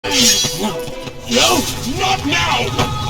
No, not now!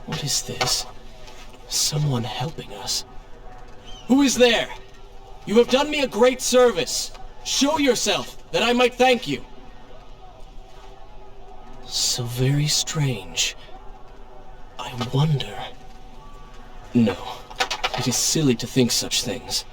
What is this? Someone helping us. Who is there? You have done me a great service. Show yourself, that I might thank you. So very strange. I wonder... No, it is silly to think such things.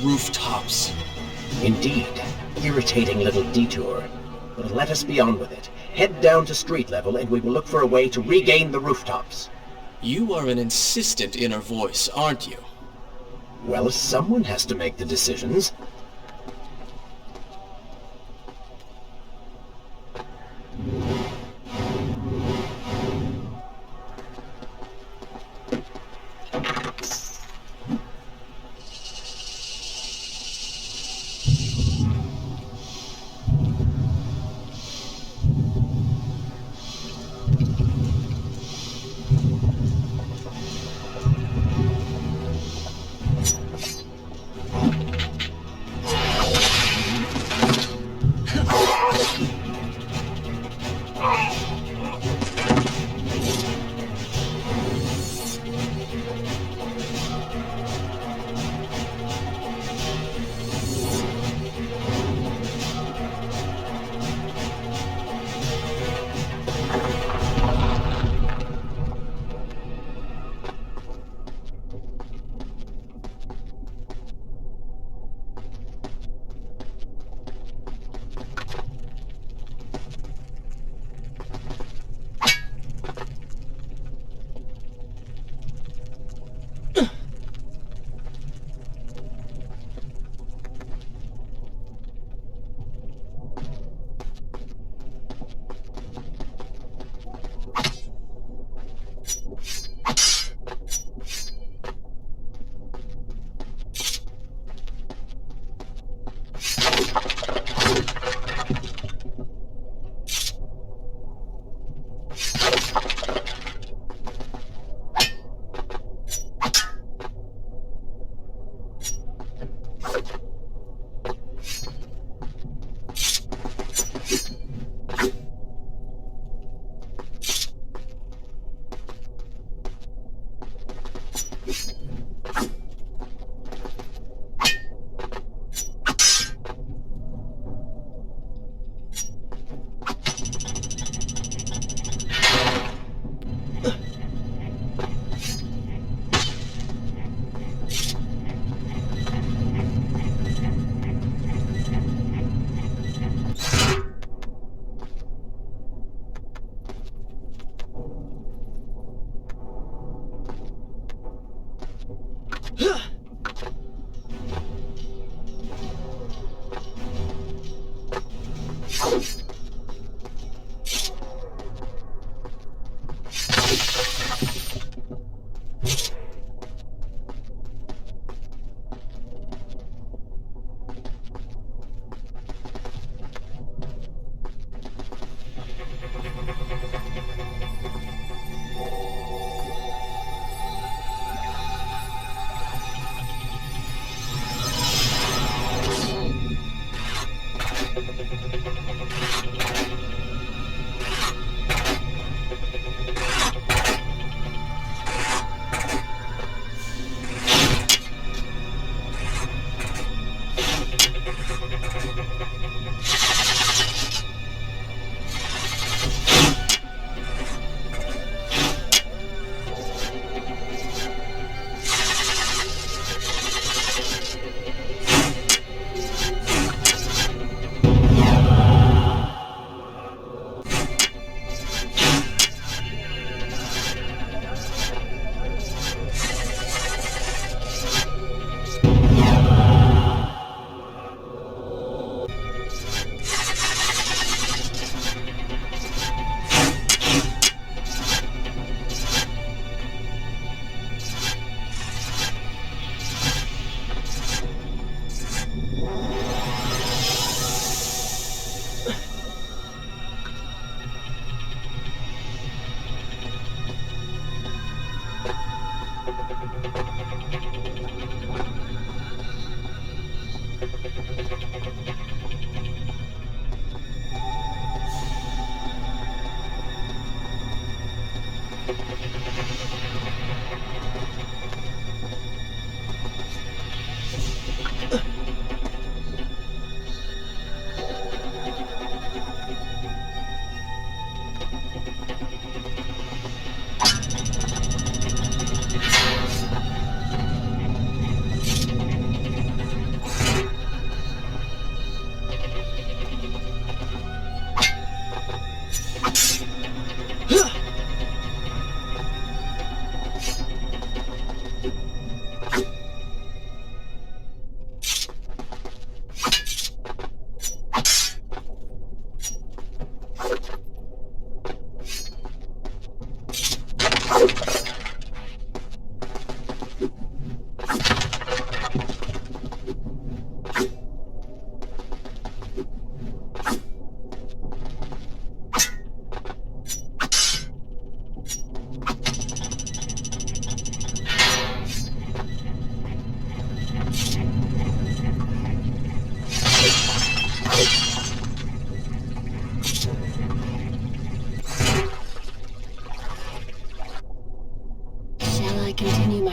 Rooftops. Indeed. Irritating little detour. But let us be on with it. Head down to street level and we will look for a way to regain the rooftops. You are an insistent inner voice, aren't you? Well, someone has to make the decisions.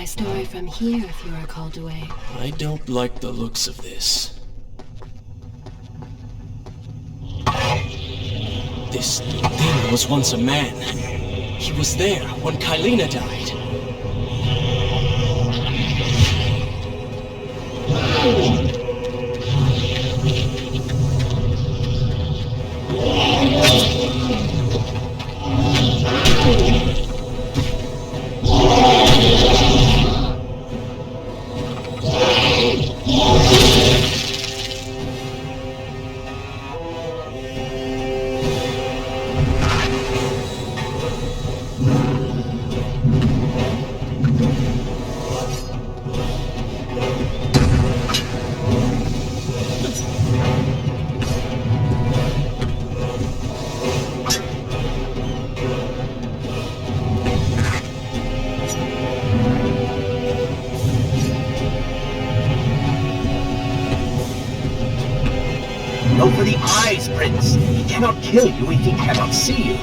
Story from here if you are called away. I don't like the looks of this. This thing was once a man. He was there when Kylina died. Go for the eyes, Prince. He cannot kill you if he cannot see you.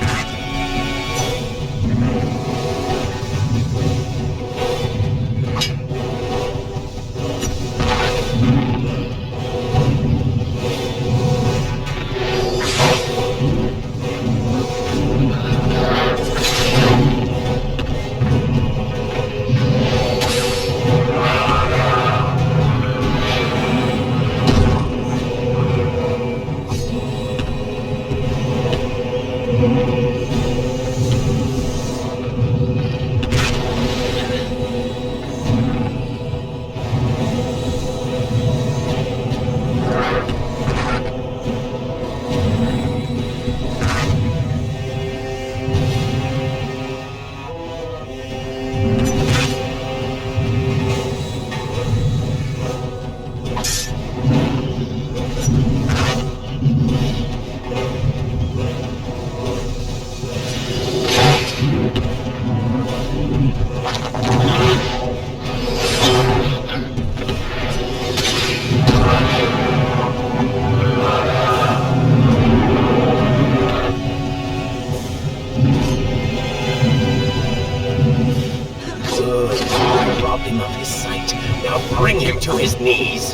Bring him to his knees.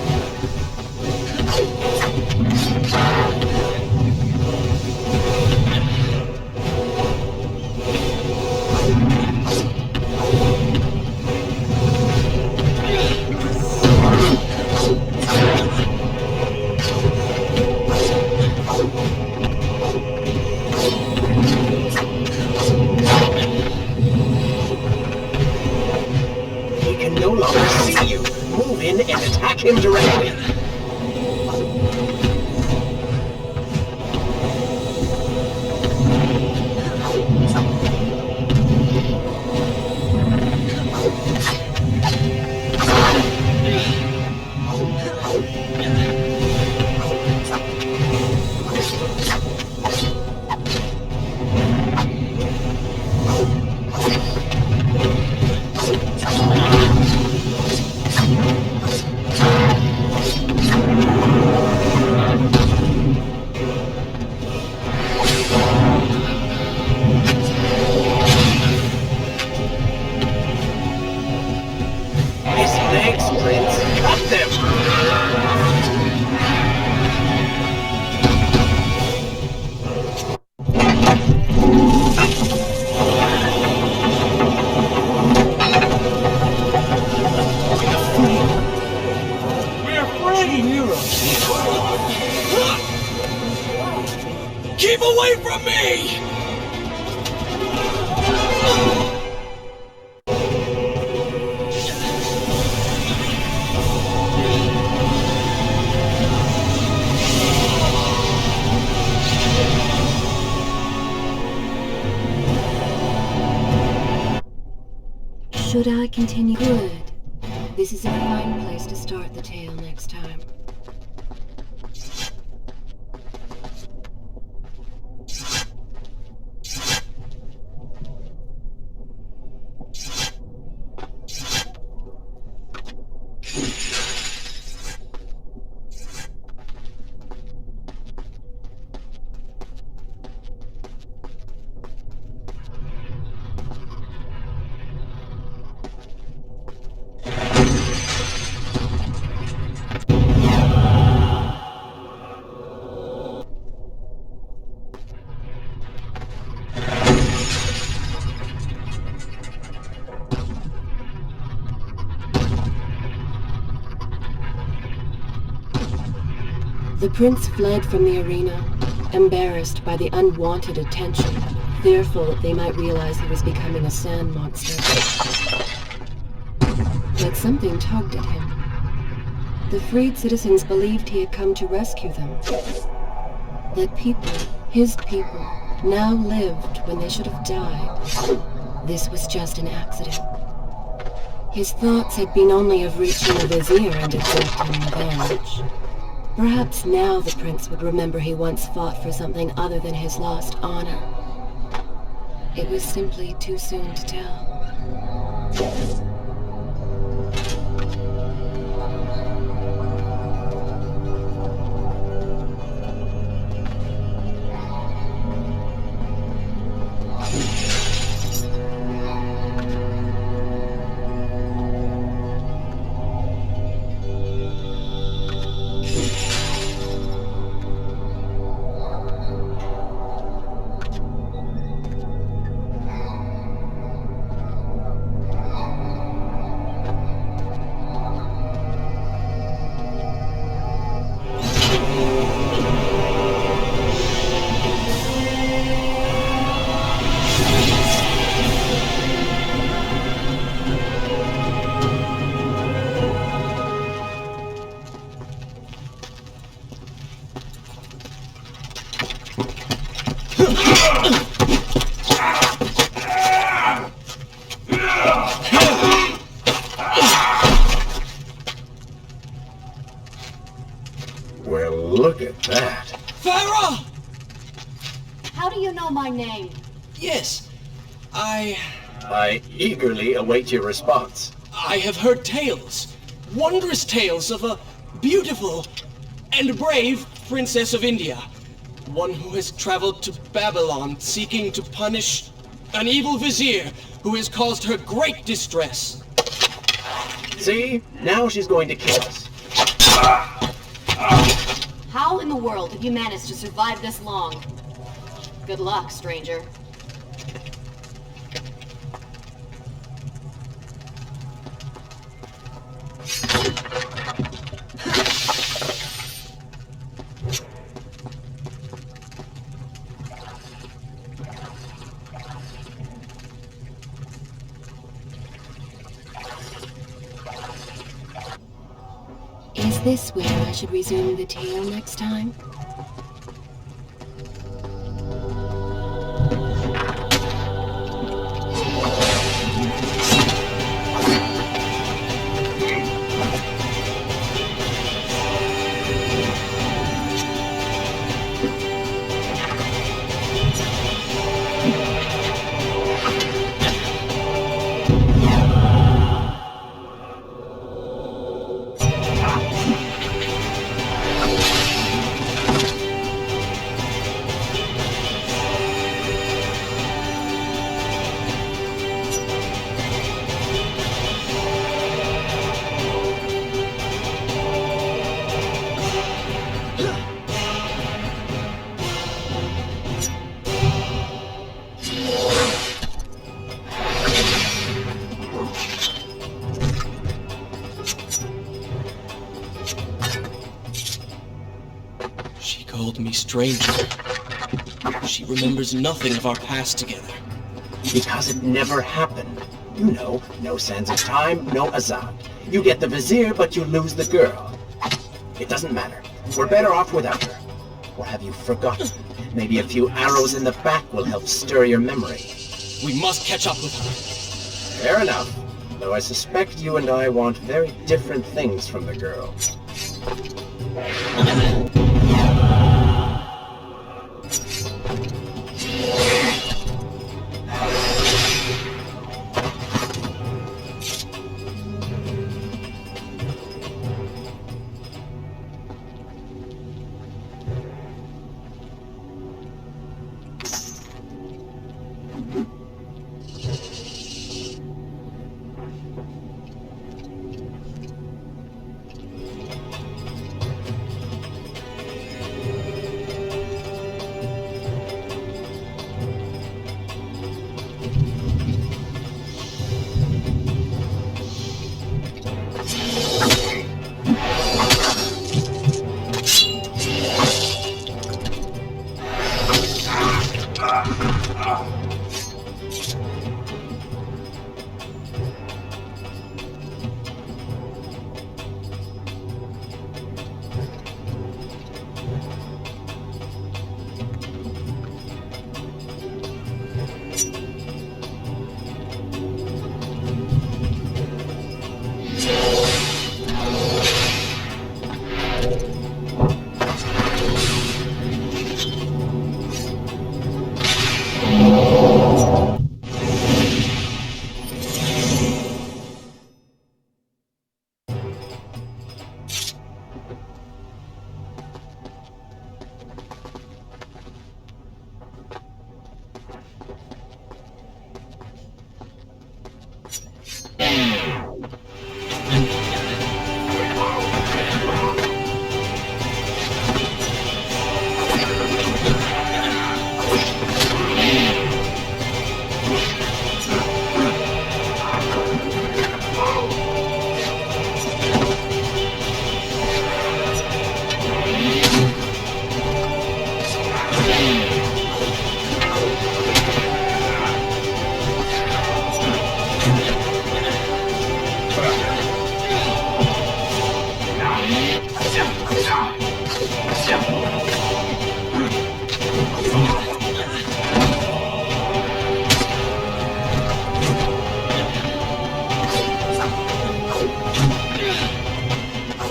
He can no longer see you. Move in and attack him directly. Keep away from me! Should I continue? Good. This is a fine place to start the tale next time. The prince fled from the arena, embarrassed by the unwanted attention, fearful that they might realize he was becoming a sand monster. But something tugged at him. The freed citizens believed he had come to rescue them. That people, his people, now lived when they should have died. This was just an accident. His thoughts had been only of reaching a vizier and exacting revenge. Perhaps now the prince would remember he once fought for something other than his lost honor. It was simply too soon to tell. Well, look at that. Farah! How do you know my name? Yes, I eagerly await your response. I have heard tales, wondrous tales of a beautiful and brave princess of India. One who has traveled to Babylon seeking to punish an evil vizier who has caused her great distress. See? Now she's going to kill us. How in the world have you managed to survive this long? Good luck, stranger. Is this where I should resume the tale next time? She called me stranger. She remembers nothing of our past together. Because it never happened. You know, no sands of time, no Azad. You get the vizier, but you lose the girl. It doesn't matter. We're better off without her. Or have you forgotten? Maybe a few arrows in the back will help stir your memory. We must catch up with her. Fair enough. Though I suspect you and I want very different things from the girl.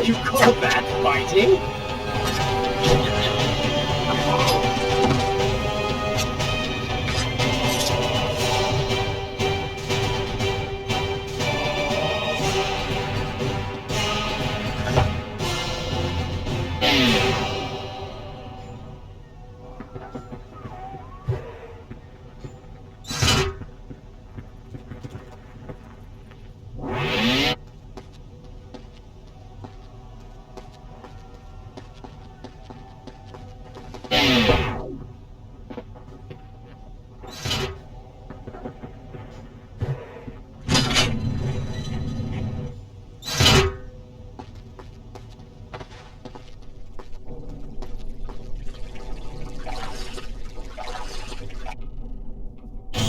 You call that fighting?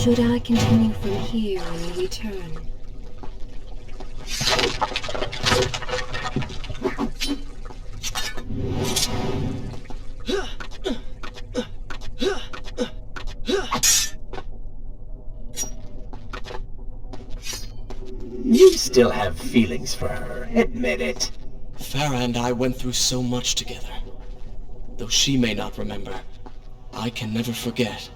should I continue from here when we return? You still have feelings for her. Admit it. Farah and I went through so much together. Though she may not remember, I can never forget.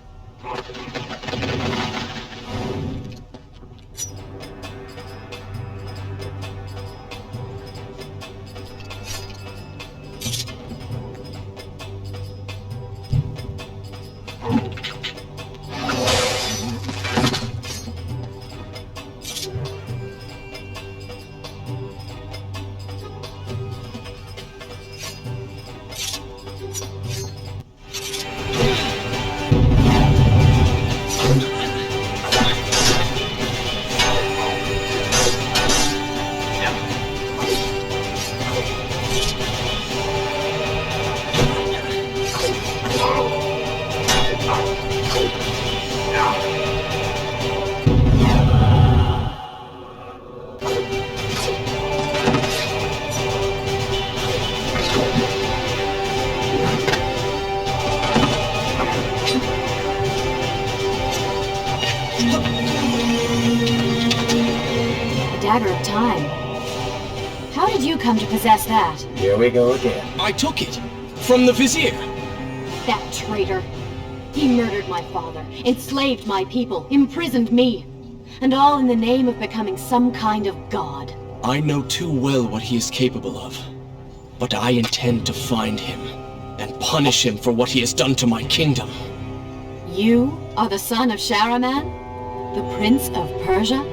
Dagger of Time. How did you come to possess that? Here we go again. I took it! From the Vizier! That traitor. He murdered my father, enslaved my people, imprisoned me. And all in the name of becoming some kind of god. I know too well what he is capable of. But I intend to find him, and punish him for what he has done to my kingdom. You are the son of Shahraman? The Prince of Persia?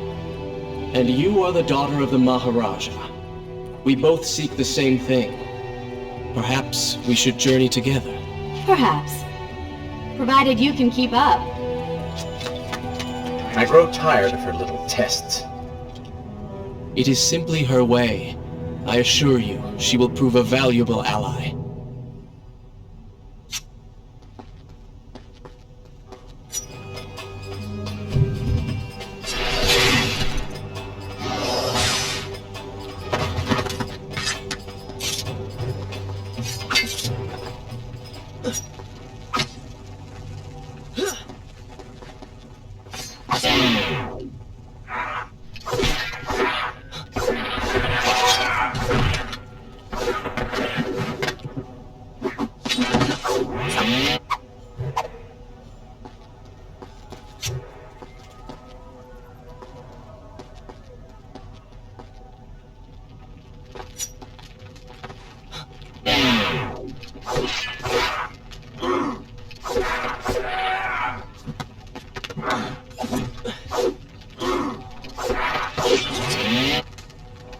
And you are the daughter of the Maharaja. We both seek the same thing. Perhaps we should journey together. Perhaps. Provided you can keep up. I grow tired of her little tests. It is simply her way. I assure you, she will prove a valuable ally.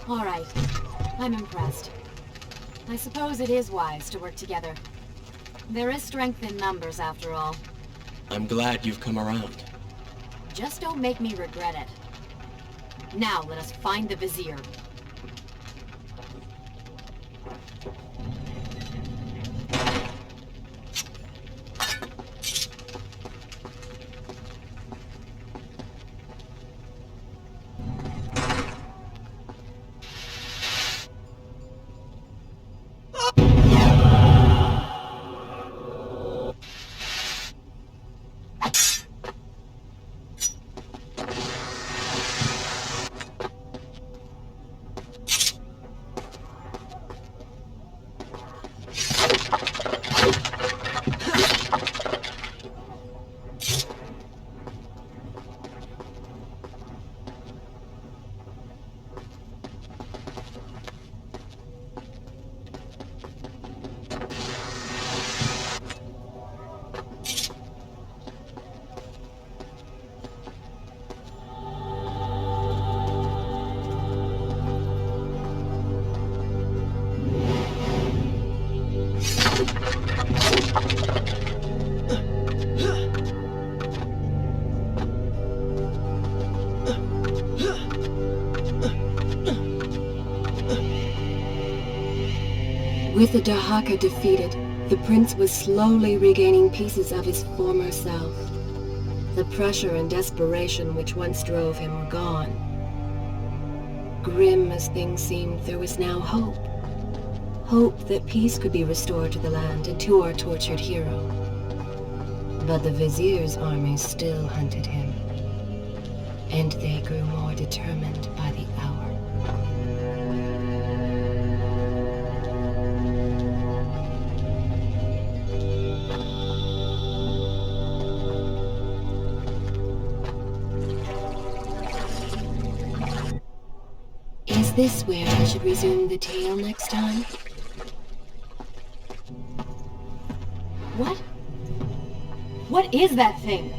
All right. I'm impressed. I suppose it is wise to work together. There is strength in numbers, after all. I'm glad you've come around. Just don't make me regret it. Now let us find the Vizier. With the Dahaka defeated, the prince was slowly regaining pieces of his former self. The pressure and desperation which once drove him were gone. Grim as things seemed, there was now hope. Hope that peace could be restored to the land and to our tortured hero. But the Vizier's armies still hunted him, and they grew more determined by the hour. Is this where I should resume the tale next time? What? What is that thing?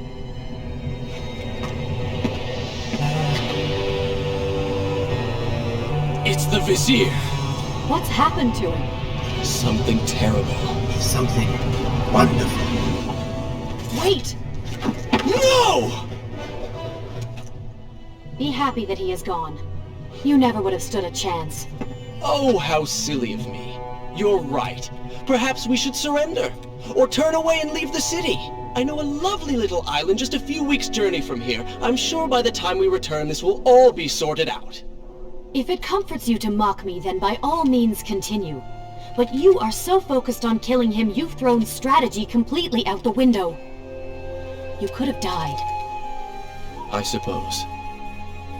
It's the Vizier. What's happened to him? Something terrible. Something wonderful. Wait! No! Be happy that he is gone. You never would have stood a chance. Oh, how silly of me. You're right. Perhaps we should surrender. Or turn away and leave the city. I know a lovely little island just a few weeks' journey from here. I'm sure by the time we return this will all be sorted out. If it comforts you to mock me, then by all means continue. But you are so focused on killing him, you've thrown strategy completely out the window. You could have died. I suppose.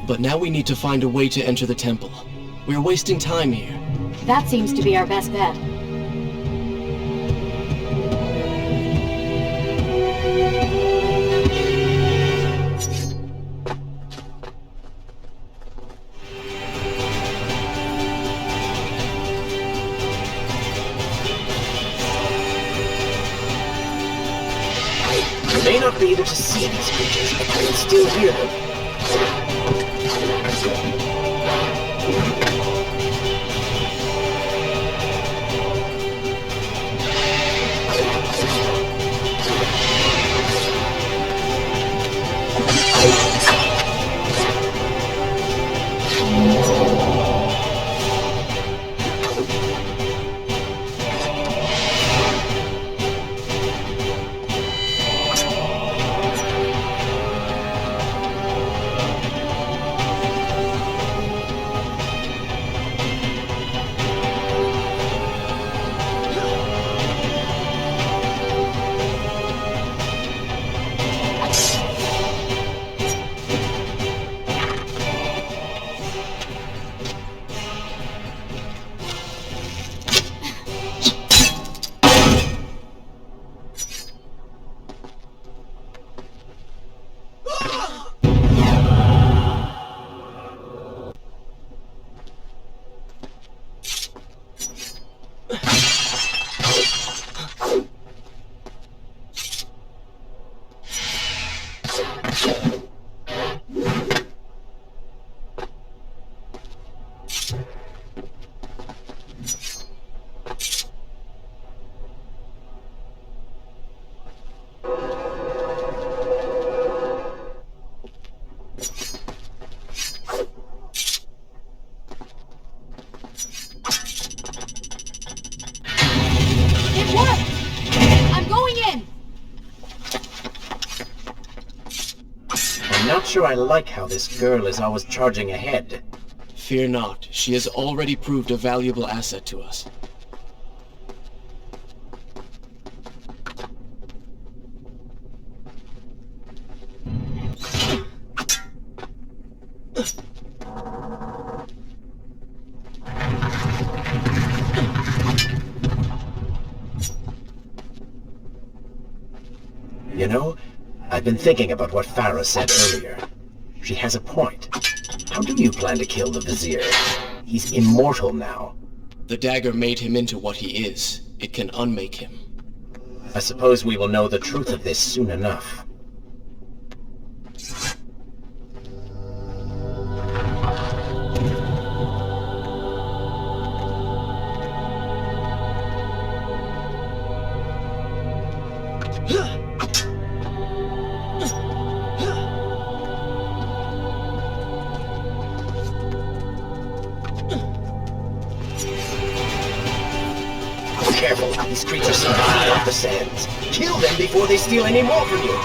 But now we need to find a way to enter the temple. We're wasting time here. That seems to be our best bet. You may not be able to see these creatures, but you can still hear them. It worked! I'm going in! I'm not sure I like how this girl is always charging ahead. Fear not. She has already proved a valuable asset to us. You know, I've been thinking about what Farah said earlier. She has a point. How do you plan to kill the Vizier? He's immortal now. The dagger made him into what he is. It can unmake him. I suppose we will know the truth of this soon enough. Careful, these creatures seem to feed off the sands. Kill them before they steal any more from you.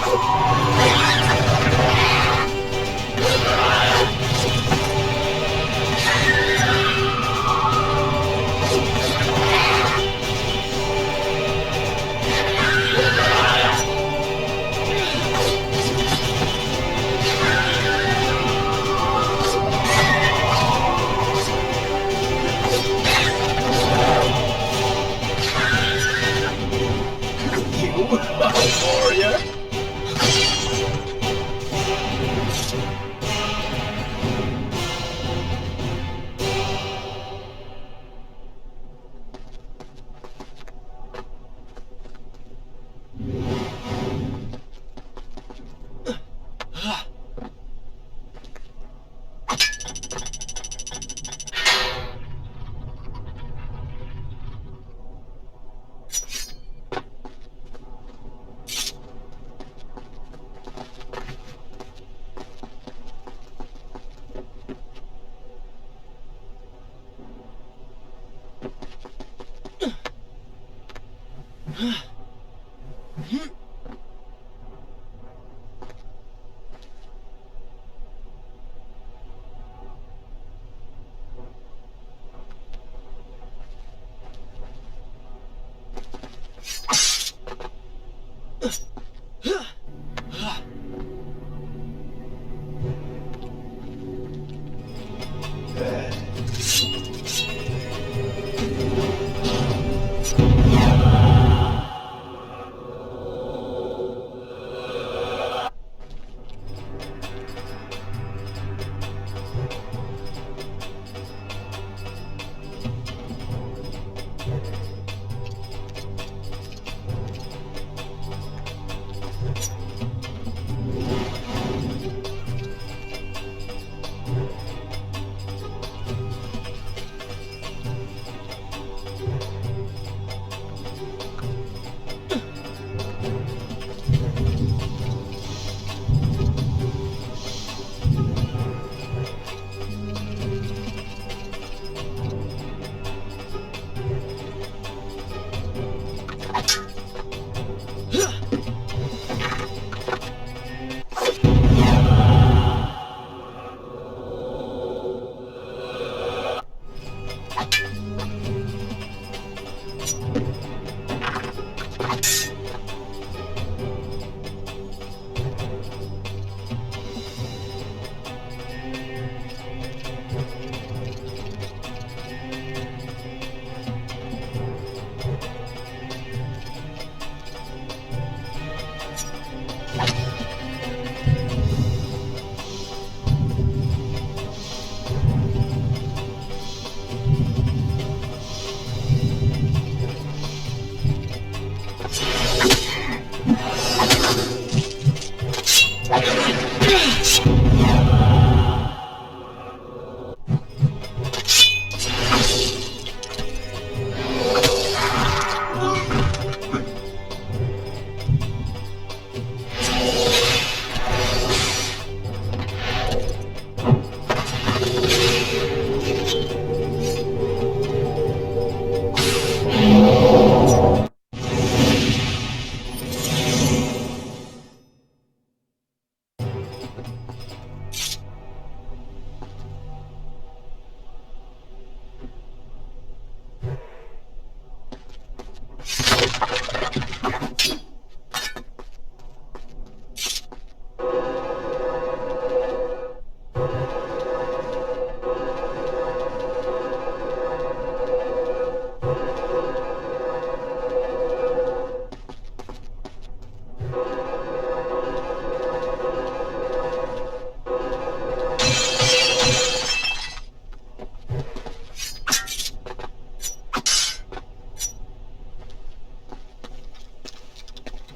Warrior.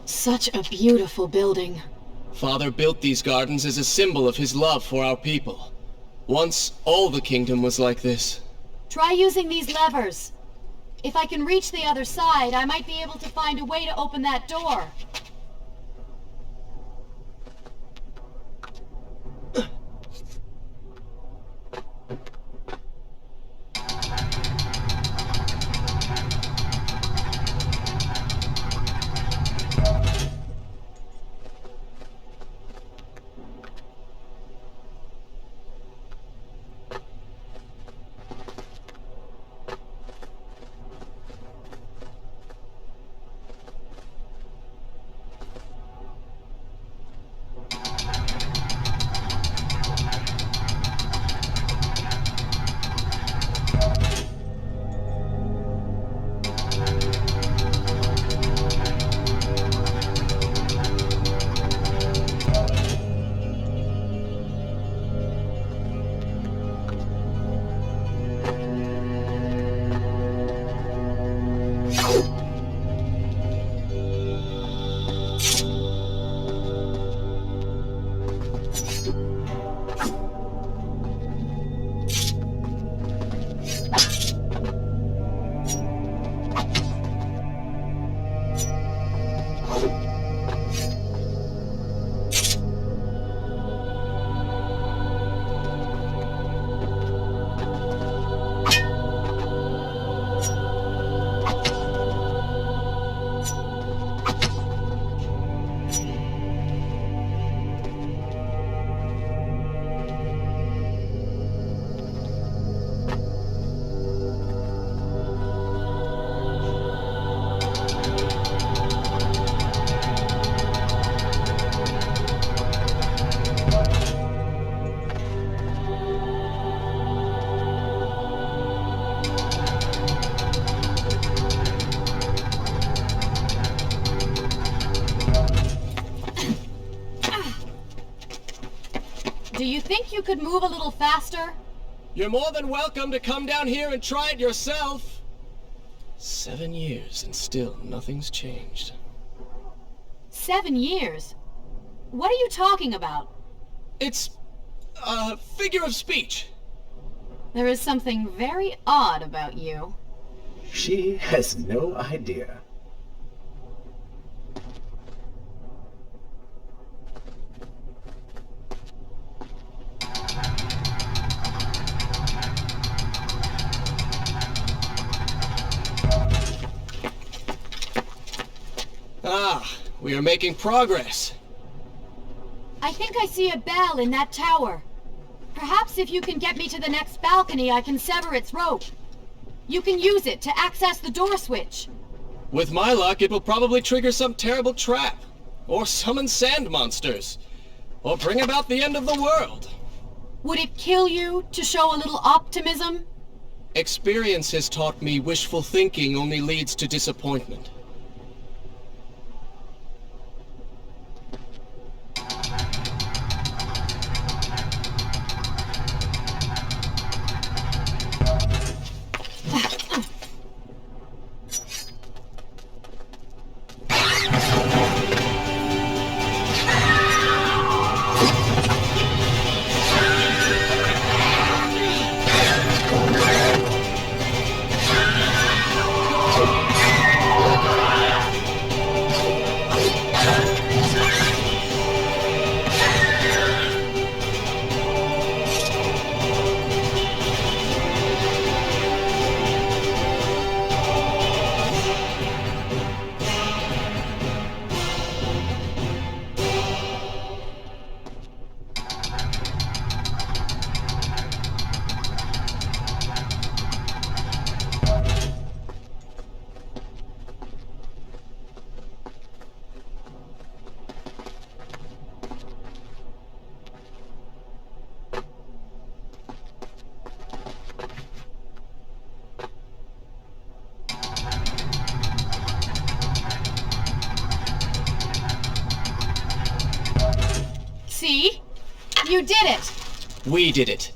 Such a beautiful building. Father built these gardens as a symbol of his love for our people. Once, all the kingdom was like this. Try using these levers. If I can reach the other side, I might be able to find a way to open that door. think you could move a little faster? You're more than welcome to come down here and try it yourself. 7 years and still nothing's changed. 7 years? What are you talking about? It's a figure of speech. There is something very odd about you. She has no idea. Ah, we are making progress. I think I see a bell in that tower. Perhaps if you can get me to the next balcony, I can sever its rope. You can use it to access the door switch. With my luck, it will probably trigger some terrible trap. Or summon sand monsters. Or bring about the end of the world. Would it kill you to show a little optimism? Experience has taught me wishful thinking only leads to disappointment. See? You did it! We did it.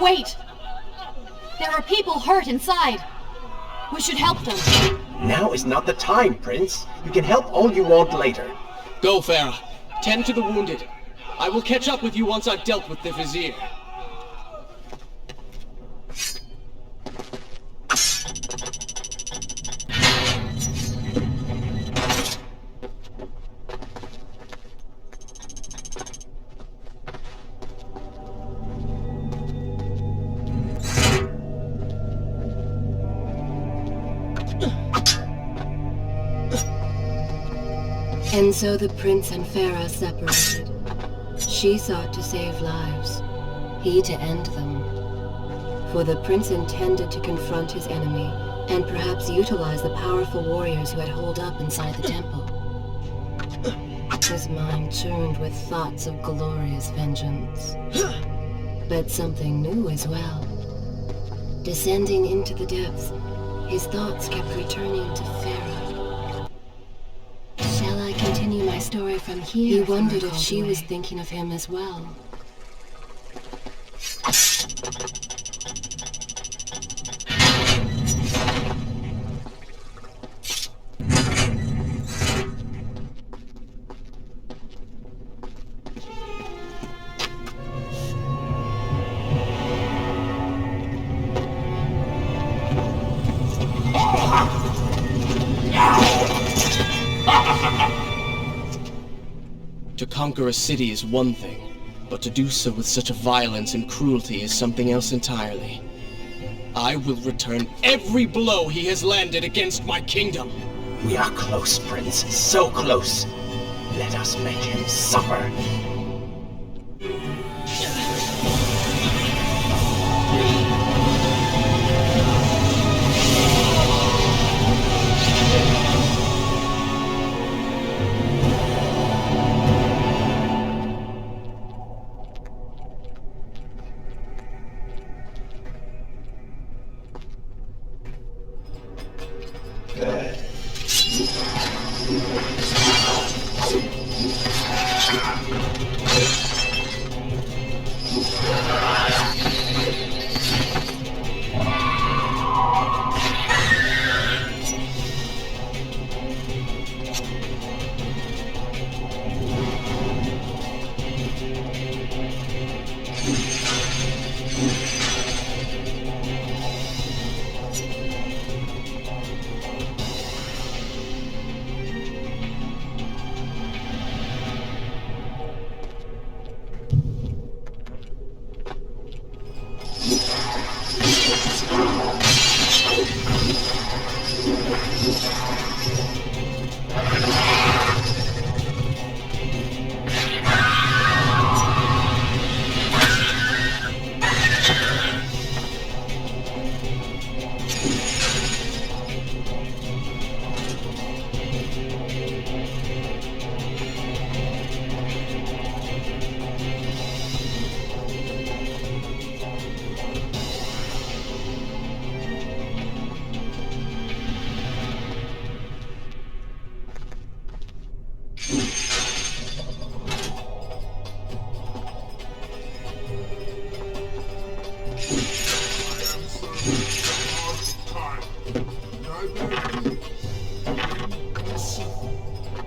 Wait! There are people hurt inside. We should help them. Now is not the time, Prince. You can help all you want later. Go, Farah. Tend to the wounded. I will catch up with you once I've dealt with the Vizier. And so the prince and Farah separated. She sought to save lives, he to end them. For the prince intended to confront his enemy, and perhaps utilize the powerful warriors who had holed up inside the temple. His mind churned with thoughts of glorious vengeance. But something new as well. Descending into the depths, his thoughts kept returning to Farah. Shall I continue my story from here? He wondered if she was thinking of him as well. To conquer a city is one thing, but to do so with such a violence and cruelty is something else entirely. I will return every blow he has landed against my kingdom. We are close, Prince. So close. Let us make him suffer.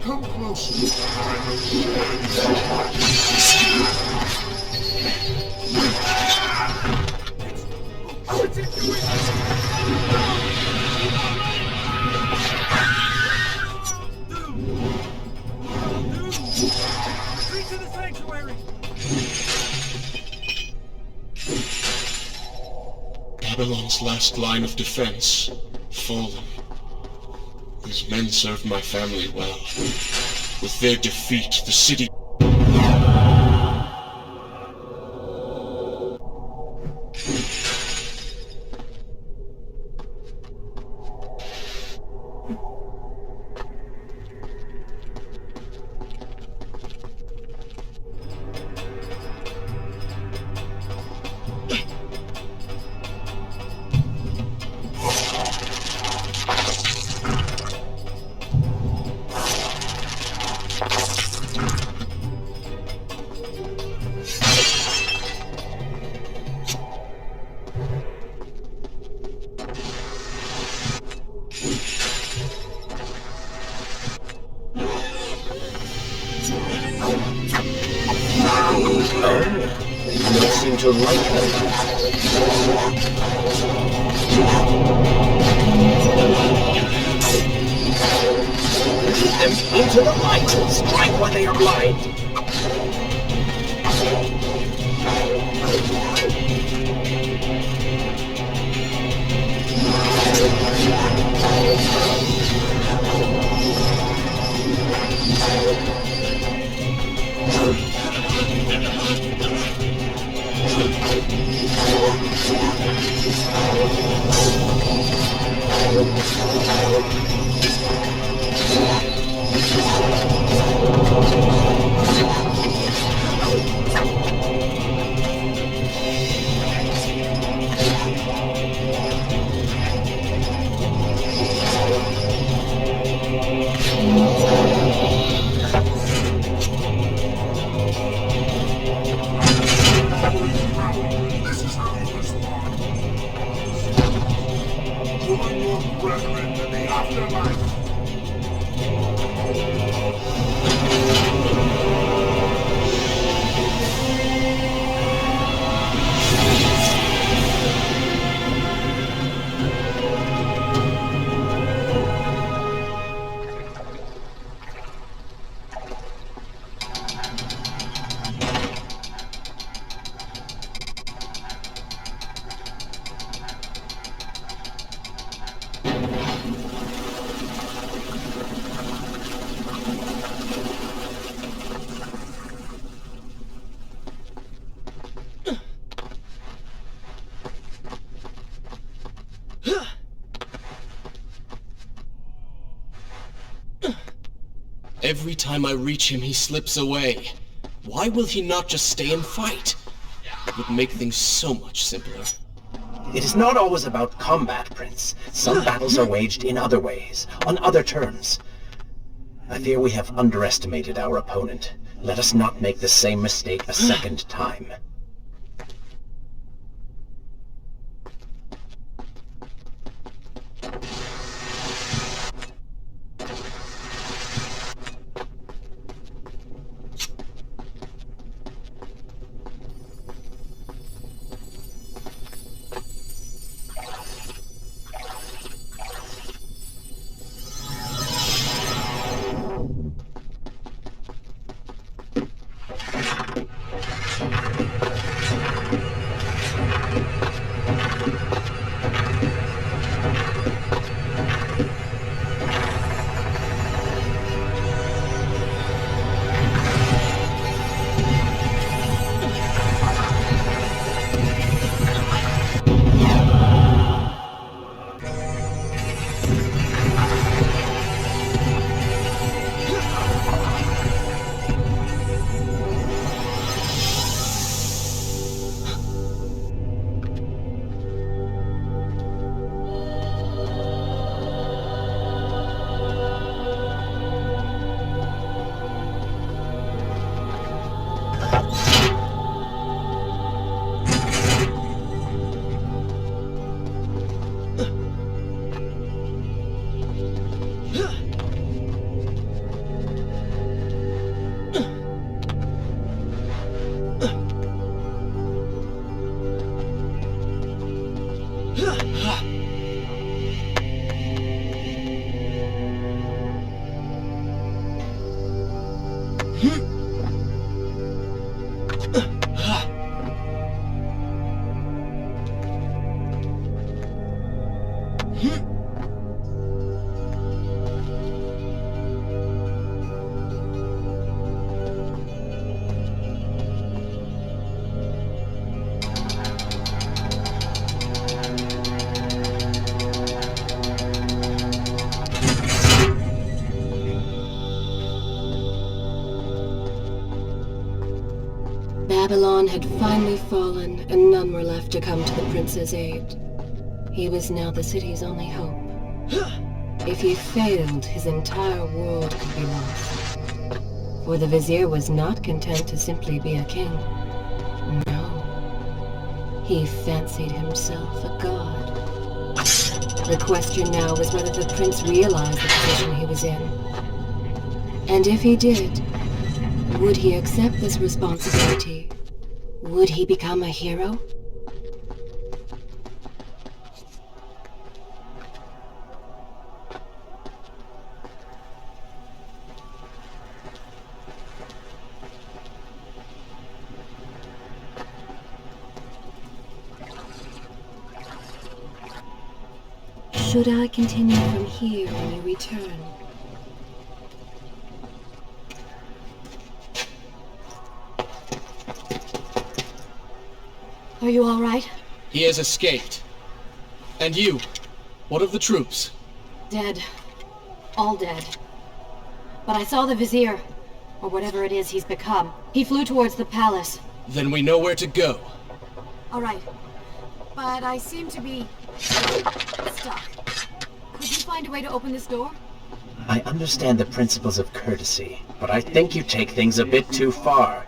Come closer. I will show you. What's it Retreat to the sanctuary! Babylon's last line of defense, fallen. These men served my family well. With their defeat, the city... You don't seem to like them. Lead them into the light! Strike while they are blind! This is how you respond. Join your brethren in the afterlife. Every time I reach him, he slips away. Why will he not just stay and fight? It would make things so much simpler. It is not always about combat, Prince. Some battles are waged in other ways, on other terms. I fear we have underestimated our opponent. Let us not make the same mistake a second time. Babylon had finally fallen, and none were left to come to the prince's aid. He was now the city's only hope. If he failed, his entire world could be lost. For the vizier was not content to simply be a king. No. He fancied himself a god. The question now was whether the prince realized the position he was in. And if he did, would he accept this responsibility? Would he become a hero? Should I continue from here when you return? Are you all right? He has escaped. And you? What of the troops? Dead. All dead. But I saw the vizier, or whatever it is he's become. He flew towards the palace. Then we know where to go. All right. But I seem to be stuck. Could you find a way to open this door? I understand the principles of courtesy, but I think you take things a bit too far.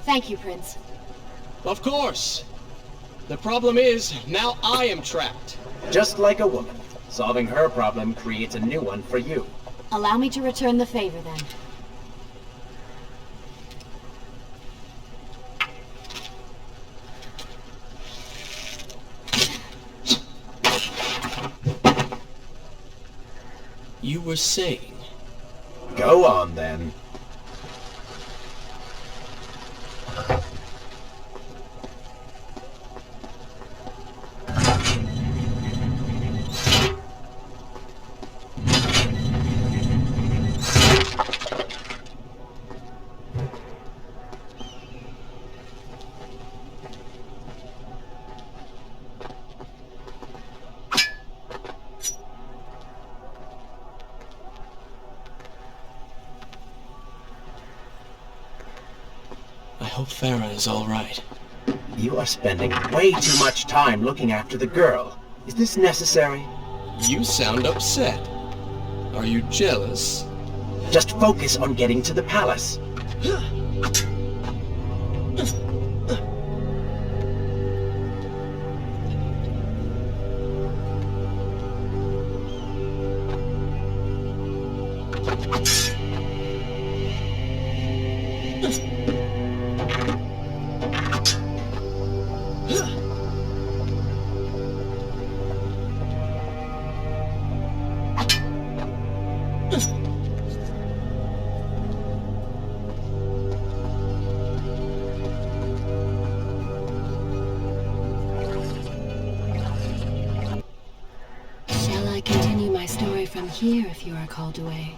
Thank you, Prince. Of course. The problem is, now I am trapped. Just like a woman. Solving her problem creates a new one for you. Allow me to return the favor, then. You were saying... Go on, then. I hope Farah is all right. You are spending way too much time looking after the girl. Is this necessary? You sound upset. Are you jealous? Just focus on getting to the palace. Shall I continue my story from here if you are called away?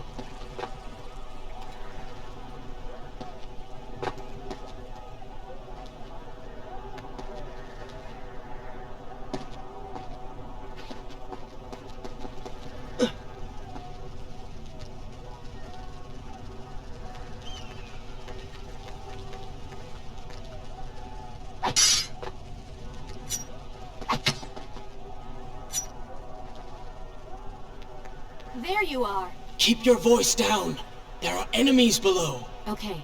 There you are! Keep your voice down. There are enemies below. Okay,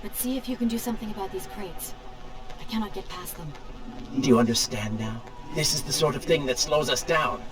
but see if you can do something about these crates. I cannot get past them. Do you understand now? This is the sort of thing that slows us down.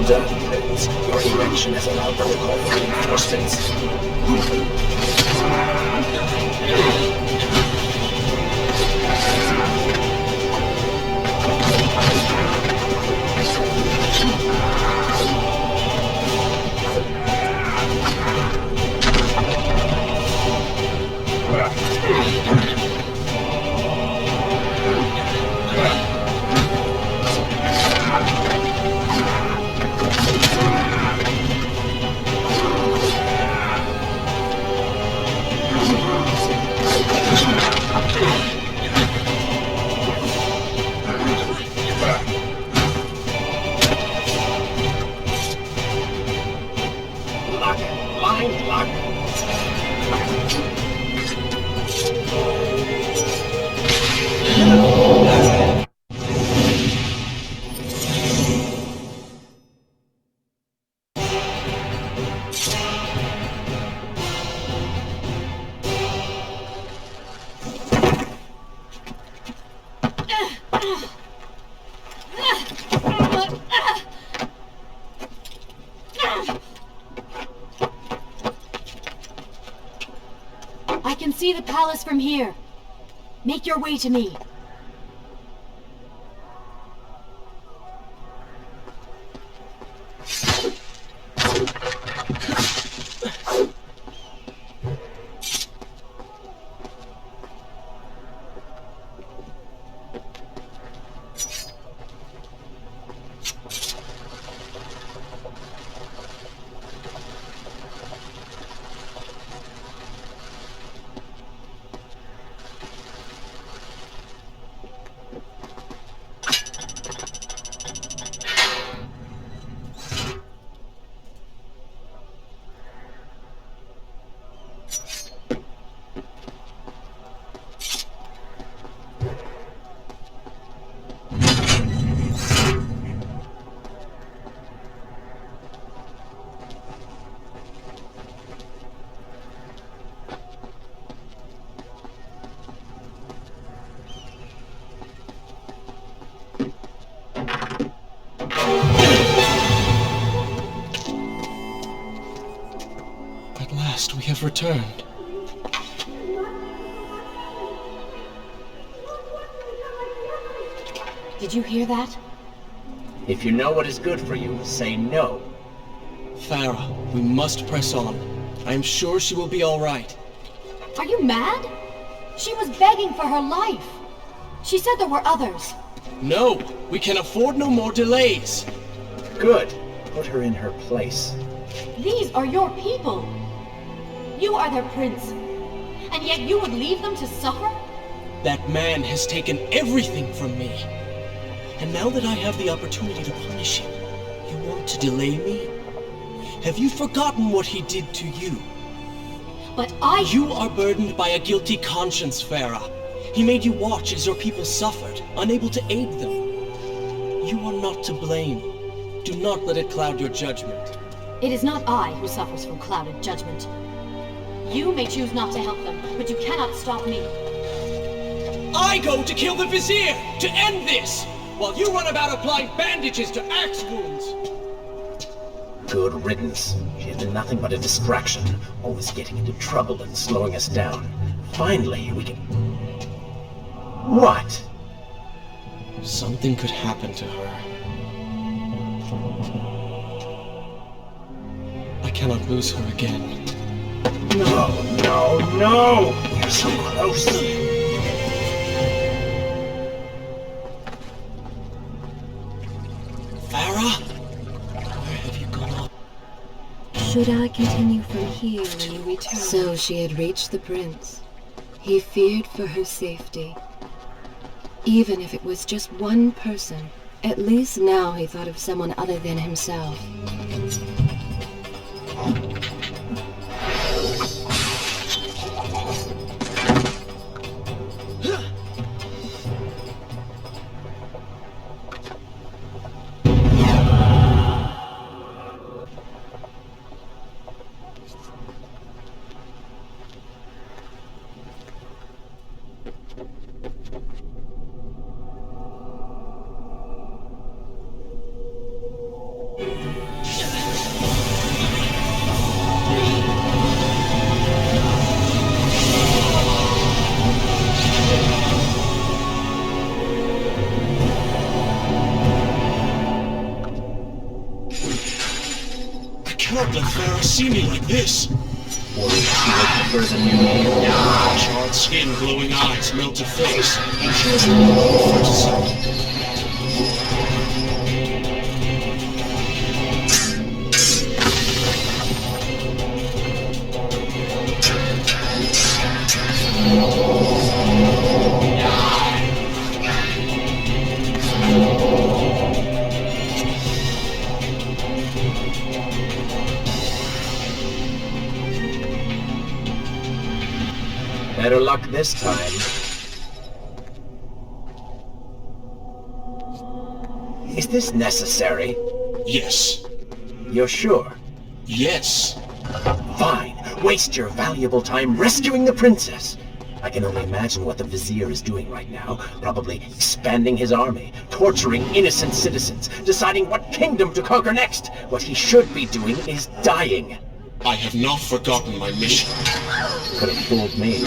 done, Prince. Your erection has allowed them to call for reinforcements. Luck, blind luck. I can see the palace from here. Make your way to me. At last, we have returned. Did you hear that? If you know what is good for you, say no. Farah, we must press on. I am sure she will be all right. Are you mad? She was begging for her life. She said there were others. No, we can afford no more delays. Good. Put her in her place. These are your people. You are their prince. And yet you would leave them to suffer? That man has taken everything from me. And now that I have the opportunity to punish him, you want to delay me? Have you forgotten what he did to you? But You are burdened by a guilty conscience, Farah. He made you watch as your people suffered, unable to aid them. You are not to blame. Do not let it cloud your judgment. It is not I who suffers from clouded judgment. You may choose not to help them, but you cannot stop me. I go to kill the Vizier, to end this, while you run about applying bandages to axe wounds. Good riddance. She has been nothing but a distraction, always getting into trouble and slowing us down. Finally, we can... What? Something could happen to her. I cannot lose her again. No, no, no! You're so close. Farah? Where have you gone? Should I continue from here when you return? So she had reached the prince. He feared for her safety. Even if it was just one person, at least now he thought of someone other than himself. let Farah see me like this. Or she would prefer the new name. Charred skin, glowing eyes, melted face. I'm sure it's not prefer to see. Better luck this time. Is this necessary? Yes. You're sure? Yes. Fine. Waste your valuable time rescuing the princess. I can only imagine what the Vizier is doing right now. Probably expanding his army, torturing innocent citizens, deciding what kingdom to conquer next. What he should be doing is dying. I have not forgotten my mission. Could have fooled me.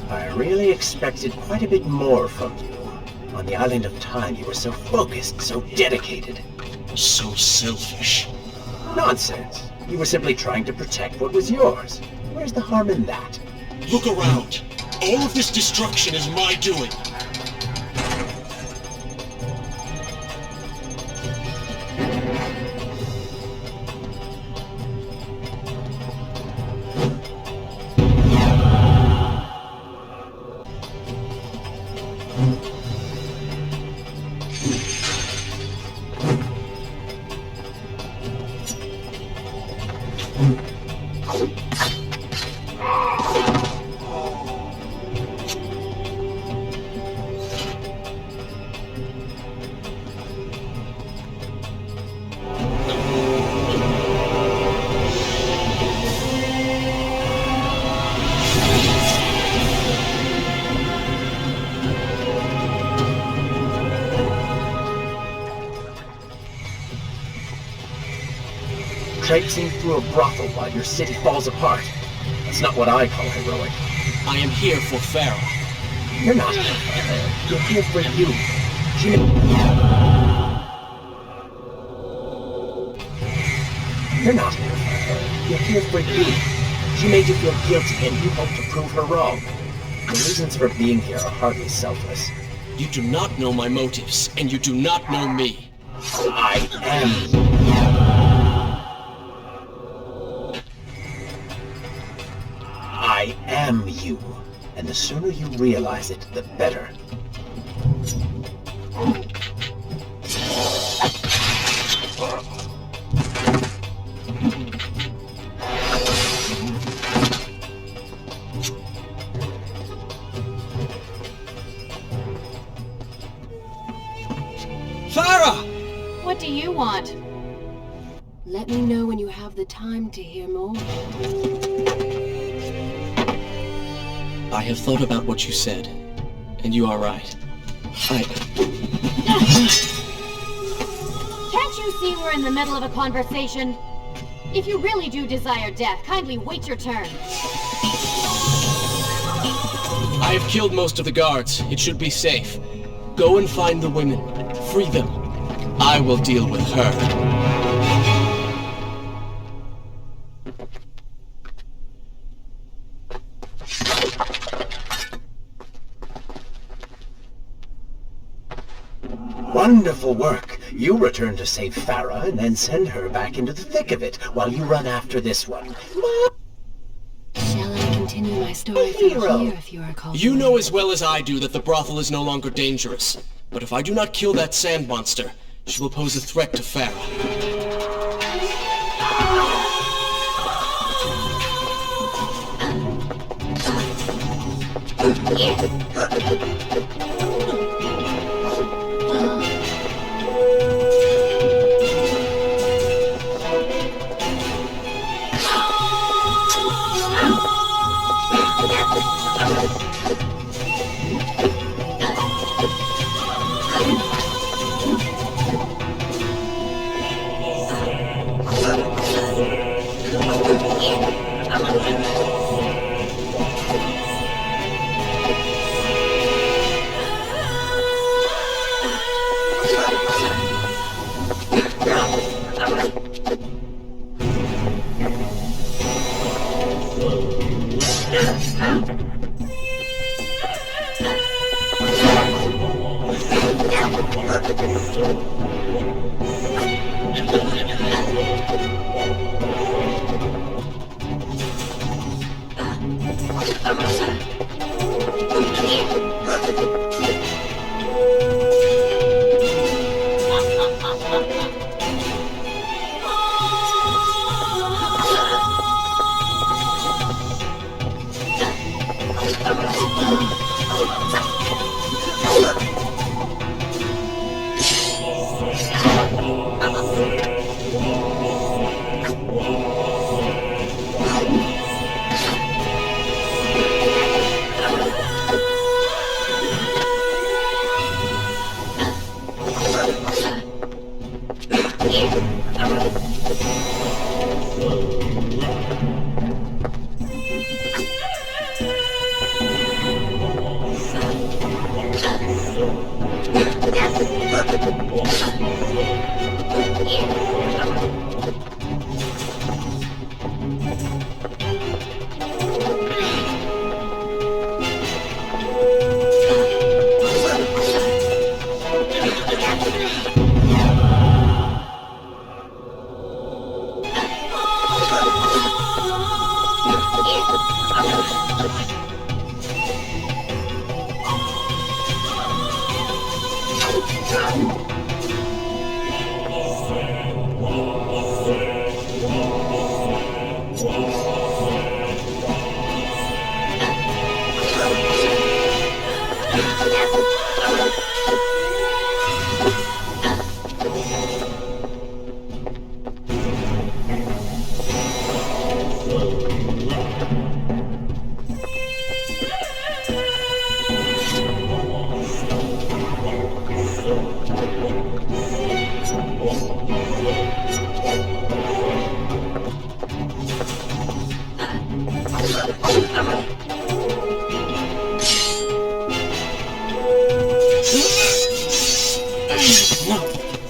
I really expected quite a bit more from you. On the island of time, you were so focused, so dedicated. So selfish. Nonsense. You were simply trying to protect what was yours. Where's the harm in that? Look around. All of this destruction is my doing. Traipsing through a brothel while your city falls apart. That's not what I call heroic. I am here for Farah. You're not here for her. You're here for you. She You're not here for her. You're here for you. She made you feel guilty and you hope to prove her wrong. The reasons for being here are hardly selfless. You do not know my motives, and you do not know me. I am. I am you. And the sooner you realize it, the better. Farah! What do you want? Let me know when you have the time to hear more. I have thought about what you said, and you are right. Can't you see we're in the middle of a conversation? If you really do desire death, kindly wait your turn. I have killed most of the guards. It should be safe. Go and find the women. Free them. I will deal with her. Wonderful work. You return to save Farah and then send her back into the thick of it while you run after this one. Shall I continue my story from Hero. here if you are called? You know as well as I do that the brothel is no longer dangerous. But if I do not kill that sand monster, she will pose a threat to Farah.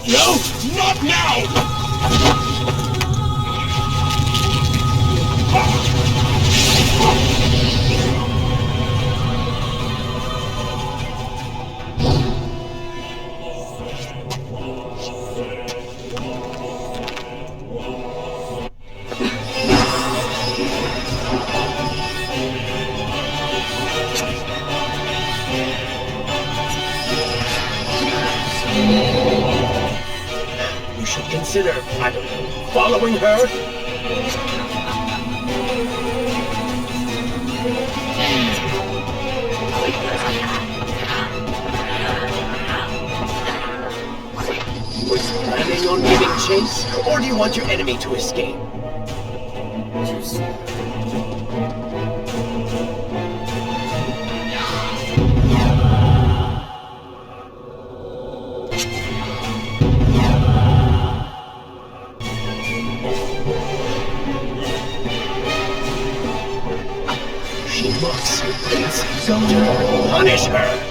No, not now! You should consider, I don't know, following her? Was planning planning on giving chase, or do you want your enemy to escape? She mocks you, Prince. Go to her. Punish her.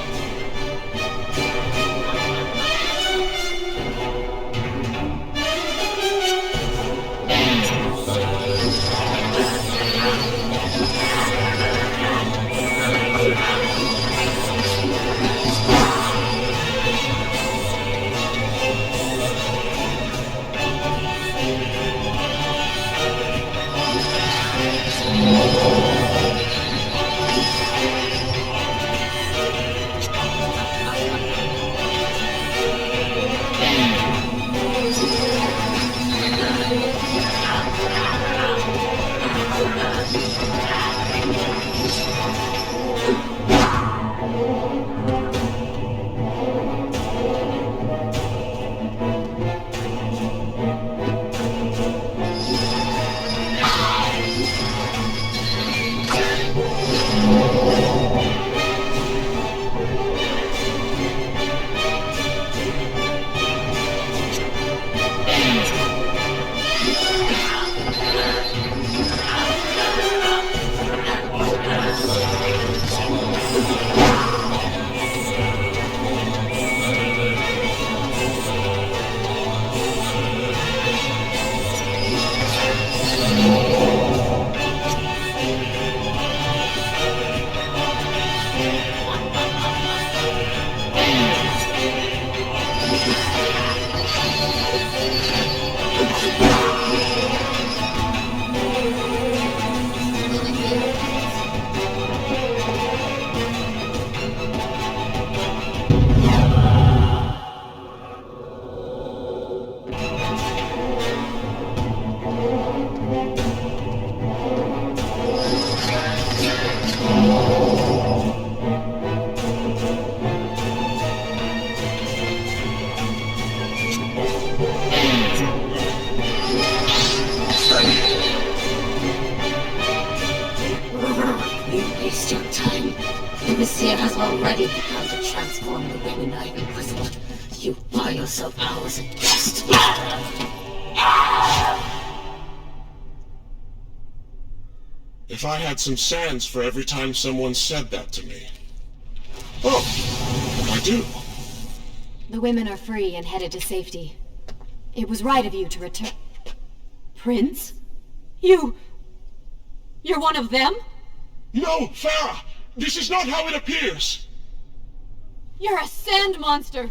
waste your time. The Vizier has already begun to transform the women I've imprisoned. You buy yourself powers at best. If I had some sands for every time someone said that to me. Oh, I do. The women are free and headed to safety. It was right of you to return. Prince? You're one of them? No, Farah! This is not how it appears! You're a sand monster!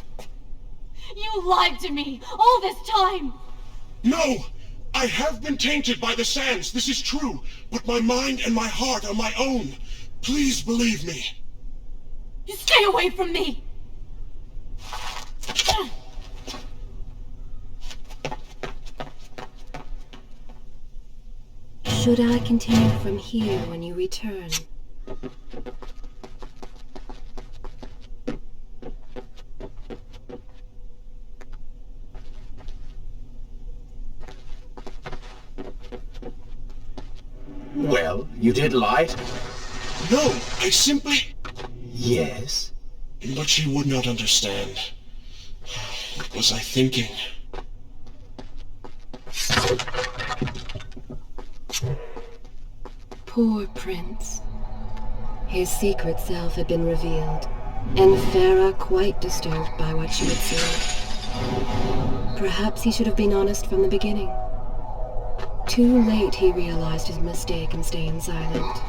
You lied to me all this time! No! I have been tainted by the sands, this is true, but my mind and my heart are my own. Please believe me. You stay away from me! Should I continue from here when you return? Well, you did lie? No, I simply... Yes. But she would not understand. What was I thinking? Poor Prince. His secret self had been revealed, and Farah quite disturbed by what she had seen. Perhaps he should have been honest from the beginning. Too late he realized his mistake in staying silent.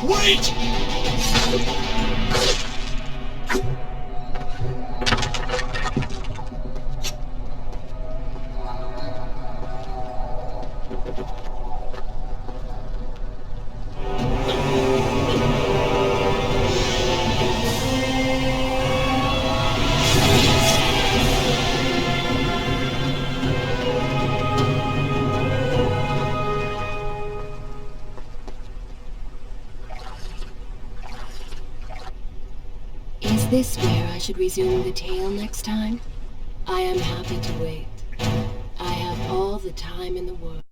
Wait! Is this where I should resume the tale next time? I am happy to wait. I have all the time in the world.